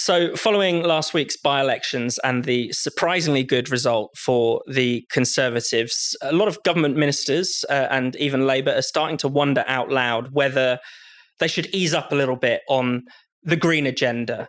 So, following last week's by-elections and the surprisingly good result for the Conservatives, a lot of government ministers and even Labour are starting to wonder out loud whether they should ease up a little bit on the green agenda.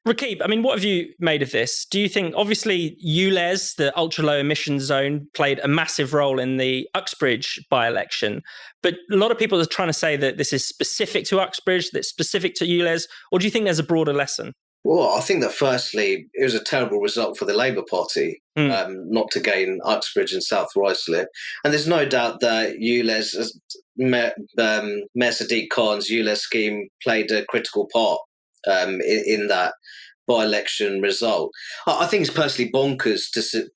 Rakib, I mean, what have you made of this? Do you think, obviously, ULEZ, the ultra-low emission zone, played a massive role in the Uxbridge by-election, but a lot of people are trying to say that this is specific to Uxbridge, that's specific to ULEZ, or do you think there's a broader lesson? Well, I think that firstly, it was a terrible result for the Labour Party not to gain Uxbridge and South Ruislip. And there's no doubt that ULEZ, Mayor Sadiq Khan's ULEZ scheme played a critical part in that by-election result. I think it's personally bonkers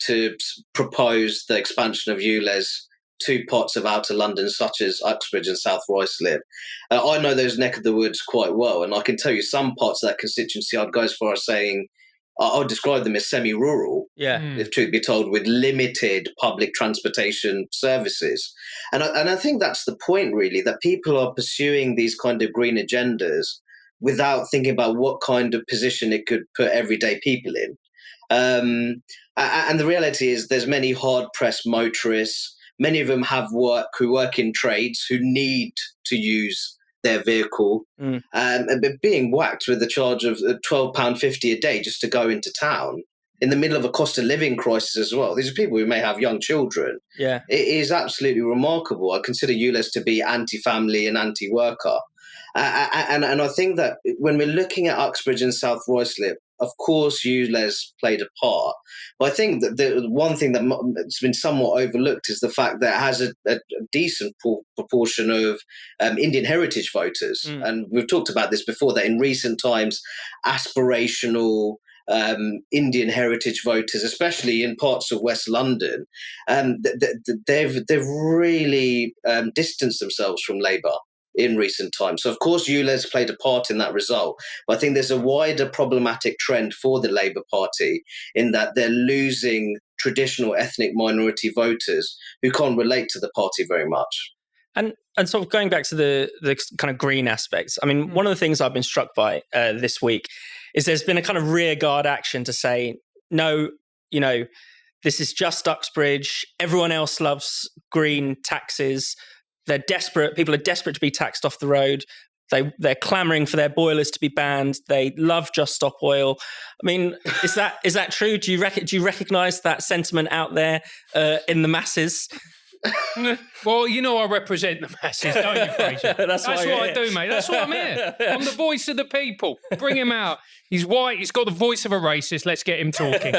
to propose the expansion of ULEZ to parts of outer London, such as Uxbridge and South Ruislip. I know those neck of the woods quite well, and I can tell you some parts of that constituency I'd go as far as saying I would describe them as semi-rural, if truth be told, with limited public transportation services. And I think that's the point, really, that people are pursuing these kind of green agendas without thinking about what kind of position it could put everyday people in. And the reality is there's many hard-pressed motorists. Many of them who work in trades who need to use their vehicle, but being whacked with the charge of £12.50 a day just to go into town in the middle of a cost of living crisis as well. These are people who may have young children. Yeah, it is absolutely remarkable. I consider ULEZ to be anti-family and anti-worker. And I think that when we're looking at Uxbridge and South Ruislip, of course, ULEZ played a part. But I think that the one thing that's been somewhat overlooked is the fact that it has a decent proportion of Indian heritage voters. And we've talked about this before, that in recent times, aspirational Indian heritage voters, especially in parts of West London, they've really distanced themselves from Labour in recent times. So, of course, ULEZ played a part in that result. But I think there's a wider problematic trend for the Labour Party in that they're losing traditional ethnic minority voters who can't relate to the party very much. And sort of going back to the kind of green aspects, I mean, one of the things I've been struck by this week is there's been a kind of rearguard action to say, no, this is just Uxbridge. Everyone else loves green taxes. They're desperate. People are desperate to be taxed off the road. They're clamoring for their boilers to be banned. They love Just Stop Oil. I mean, is that true? Do you recognise that sentiment out there in the masses? Well, I represent the masses, don't you, Fraser? That's what I do, mate. That's what I'm here. I'm the voice of the people. Bring him out. He's white. He's got the voice of a racist. Let's get him talking.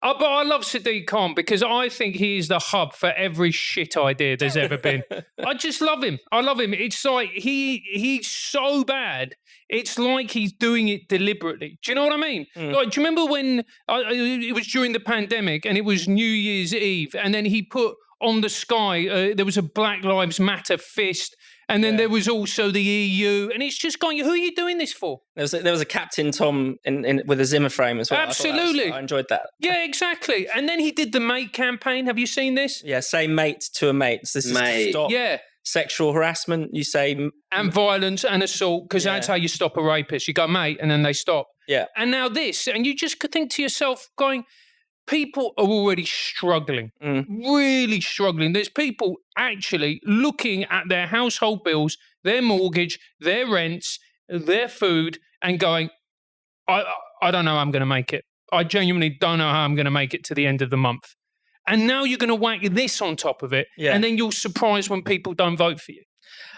But I love Sadiq Khan because I think he is the hub for every shit idea there's ever been. I just love him. I love him. It's like he's so bad. It's like he's doing it deliberately. Do you know what I mean? Like, do you remember when it was during the pandemic and it was New Year's Eve and then he put on the sky, there was a Black Lives Matter fist. And then there was also the EU, and it's just going, who are you doing this for? There was a Captain Tom with a Zimmer frame as well. Absolutely. I enjoyed that. Yeah, exactly. And then he did the mate campaign. Have you seen this? Yeah, say mate to a mate. So this is to stop sexual harassment, you say. And violence and assault, because that's how you stop a rapist. You go, mate, and then they stop. Yeah. And now this, and you just could think to yourself, going, people are already struggling, really struggling. There's people actually looking at their household bills, their mortgage, their rents, their food, and going, I don't know how I'm going to make it. I genuinely don't know how I'm going to make it to the end of the month. And now you're going to whack this on top of it, and then you're surprised when people don't vote for you.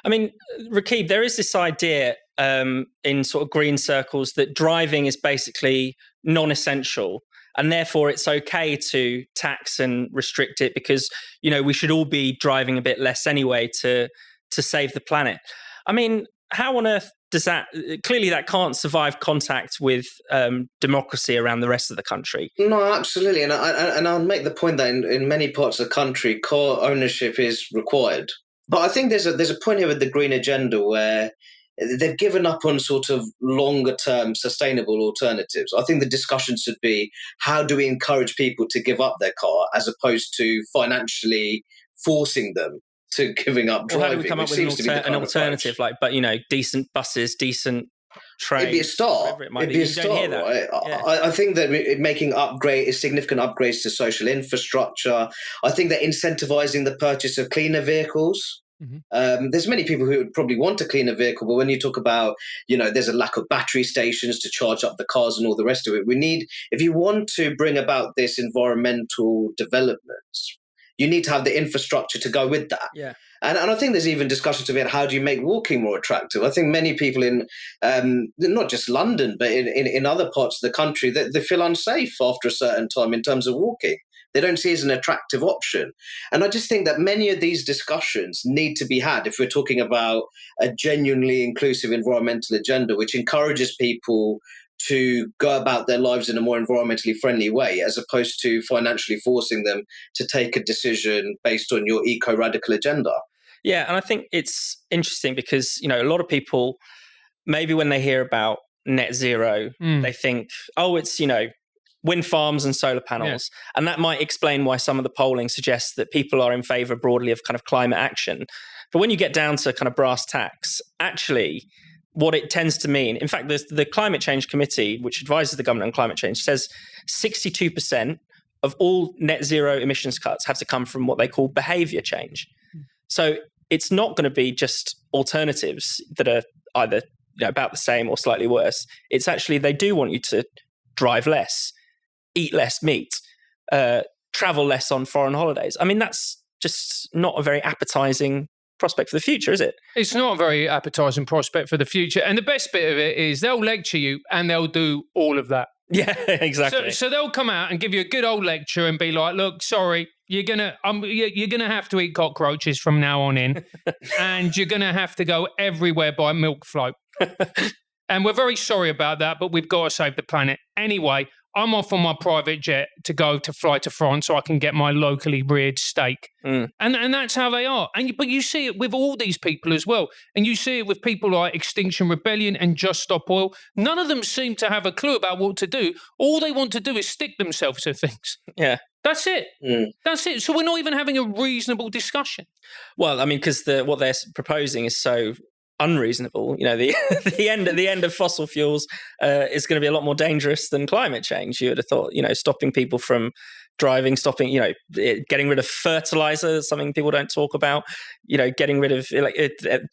I mean, Rakib, there is this idea in sort of green circles that driving is basically non-essential. And therefore, it's okay to tax and restrict it because, we should all be driving a bit less anyway to save the planet. I mean, how on earth does that... Clearly, that can't survive contact with democracy around the rest of the country. No, absolutely. And I'll make the point that in many parts of the country, car ownership is required. But I think there's a point here with the green agenda where they've given up on sort of longer-term sustainable alternatives. I think the discussion should be, how do we encourage people to give up their car as opposed to financially forcing them to giving up driving? How do we come up with an alternative, decent buses, decent train. It'd be a start. It'd be a start, right? Yeah. I think that making significant upgrades to social infrastructure. I think that incentivizing the purchase of cleaner vehicles. Mm-hmm. There's many people who would probably want a cleaner vehicle, but when you talk about, there's a lack of battery stations to charge up the cars and all the rest of it. If you want to bring about this environmental developments, you need to have the infrastructure to go with that. Yeah. And I think there's even discussions about how do you make walking more attractive. I think many people in not just London, but in other parts of the country, they feel unsafe after a certain time in terms of walking. They don't see it as an attractive option. And I just think that many of these discussions need to be had if we're talking about a genuinely inclusive environmental agenda, which encourages people to go about their lives in a more environmentally friendly way, as opposed to financially forcing them to take a decision based on your eco-radical agenda. Yeah, and I think it's interesting because, a lot of people, maybe when they hear about net zero, they think, it's, wind farms and solar panels. Yeah. And that might explain why some of the polling suggests that people are in favor broadly of kind of climate action. But when you get down to kind of brass tacks, actually, what it tends to mean, in fact, the Climate Change Committee, which advises the government on climate change, says 62% of all net zero emissions cuts have to come from what they call behavior change. So it's not going to be just alternatives that are either about the same or slightly worse. It's actually, they do want you to drive less, eat less meat, travel less on foreign holidays. I mean, that's just not a very appetizing prospect for the future, is it? It's not a very appetizing prospect for the future. And the best bit of it is they'll lecture you and they'll do all of that. Yeah, exactly. So they'll come out and give you a good old lecture and be like, look, sorry, you're gonna have to eat cockroaches from now on in, and you're gonna have to go everywhere by milk float. And we're very sorry about that, but we've got to save the planet. Anyway, I'm off on my private jet to fly to France so I can get my locally reared steak. And that's how they are. But you see it with all these people as well. And you see it with people like Extinction Rebellion and Just Stop Oil. None of them seem to have a clue about what to do. All they want to do is stick themselves to things. Yeah. That's it. That's it. So we're not even having a reasonable discussion. Well, I mean, because what they're proposing is so unreasonable. The end of fossil fuels is going to be a lot more dangerous than climate change. You would have thought, stopping people from driving, getting rid of fertilizer, something people don't talk about, getting rid of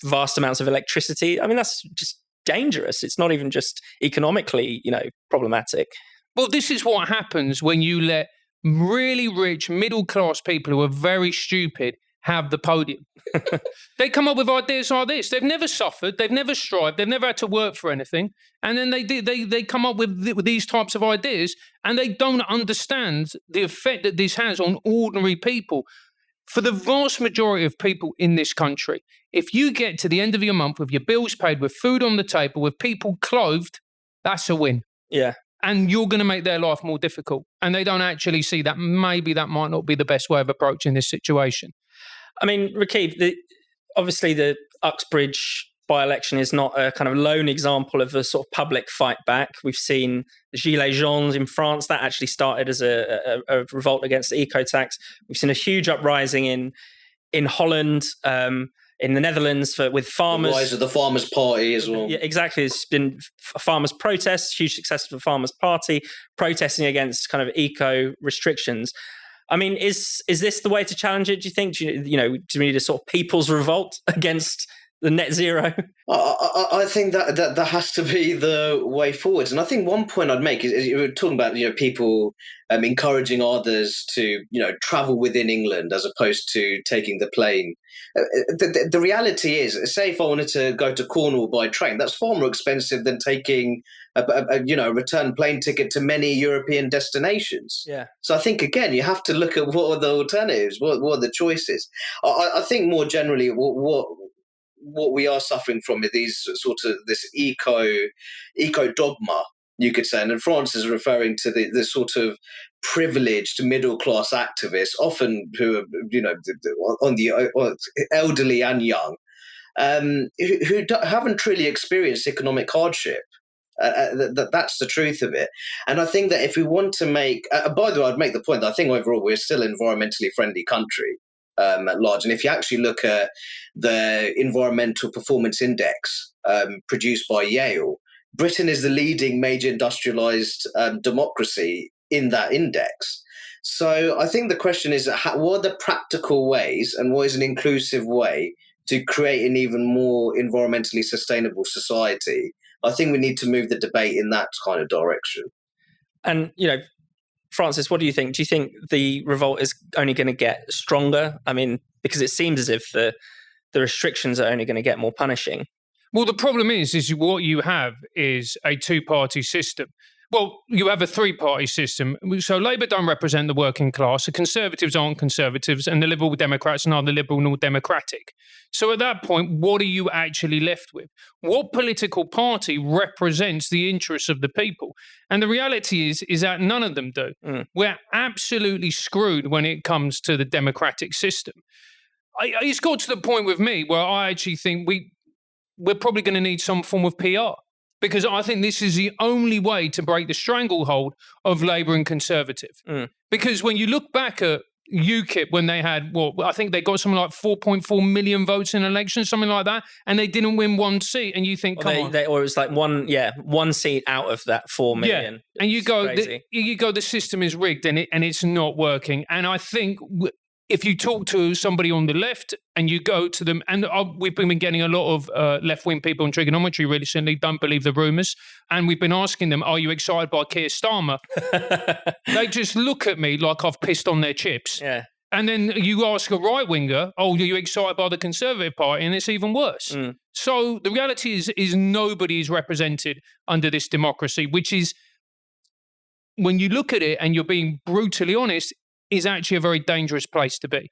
vast amounts of electricity. I mean, that's just dangerous. It's not even just economically, problematic. Well, this is what happens when you let really rich middle-class people who are very stupid have the podium. They come up with ideas like this. They've never suffered. They've never strived. They've never had to work for anything. And then they come up with these types of ideas, and they don't understand the effect that this has on ordinary people. For the vast majority of people in this country, if you get to the end of your month with your bills paid, with food on the table, with people clothed, that's a win. Yeah. And you're going to make their life more difficult. And they don't actually see that maybe that might not be the best way of approaching this situation. I mean, Rakib, obviously the Uxbridge by-election is not a kind of lone example of a sort of public fight back. We've seen the Gilets jaunes in France. That actually started as a revolt against the eco-tax. We've seen a huge uprising in Holland, in the Netherlands with farmers. The rise of the Farmers' Party as well. Yeah, exactly. It's been farmers' protests, huge success for the Farmers' Party, protesting against kind of eco restrictions. I mean, is this the way to challenge it? Do you think? Do we need a sort of people's revolt against the net zero? I think that has to be the way forward. And I think one point I'd make is you were talking about people encouraging others to travel within England as opposed to taking the plane. The reality is, say if I wanted to go to Cornwall by train, that's far more expensive than taking a return plane ticket to many European destinations. Yeah. So I think again you have to look at what are the alternatives, what are the choices. I think more generally what we are suffering from is this eco dogma, you could say, and France is referring to the sort of privileged middle class activists, often who are on the elderly and young, who haven't truly experienced economic hardship. That's the truth of it. And I think that if we want to make, by the way, I'd make the point that I think overall we're still an environmentally friendly country at large. And if you actually look at the Environmental Performance Index produced by Yale, Britain is the leading major industrialized democracy in that index. So I think the question is, what are the practical ways and what is an inclusive way to create an even more environmentally sustainable society? I think we need to move the debate in that kind of direction. And, Francis, what do you think? Do you think the revolt is only going to get stronger? I mean, because it seems as if the restrictions are only going to get more punishing. Well, the problem is what you have is a two-party system. Well, you have a three-party system. So Labour don't represent the working class, the Conservatives aren't Conservatives, and the Liberal Democrats are the Liberal nor Democratic. So at that point, what are you actually left with? What political party represents the interests of the people? And the reality is that none of them do. We're absolutely screwed when it comes to the democratic system. It's got to the point with me where I actually think we're probably going to need some form of PR. Because I think this is the only way to break the stranglehold of Labour and Conservative. Because when you look back at UKIP, when they had, I think they got something like 4.4 million votes in elections, something like that, and they didn't win one seat. And you think, come on. Or it was like one seat out of that 4 million. Yeah. And you go, the system is rigged and it's not working. And I think if you talk to somebody on the left and you go to them, and we've been getting a lot of left-wing people on Triggernometry recently, don't believe the rumours, and we've been asking them, are you excited by Keir Starmer? They just look at me like I've pissed on their chips. Yeah. And then you ask a right-winger, are you excited by the Conservative Party? And it's even worse. So the reality is nobody is represented under this democracy, which is, when you look at it and you're being brutally honest, is actually a very dangerous place to be.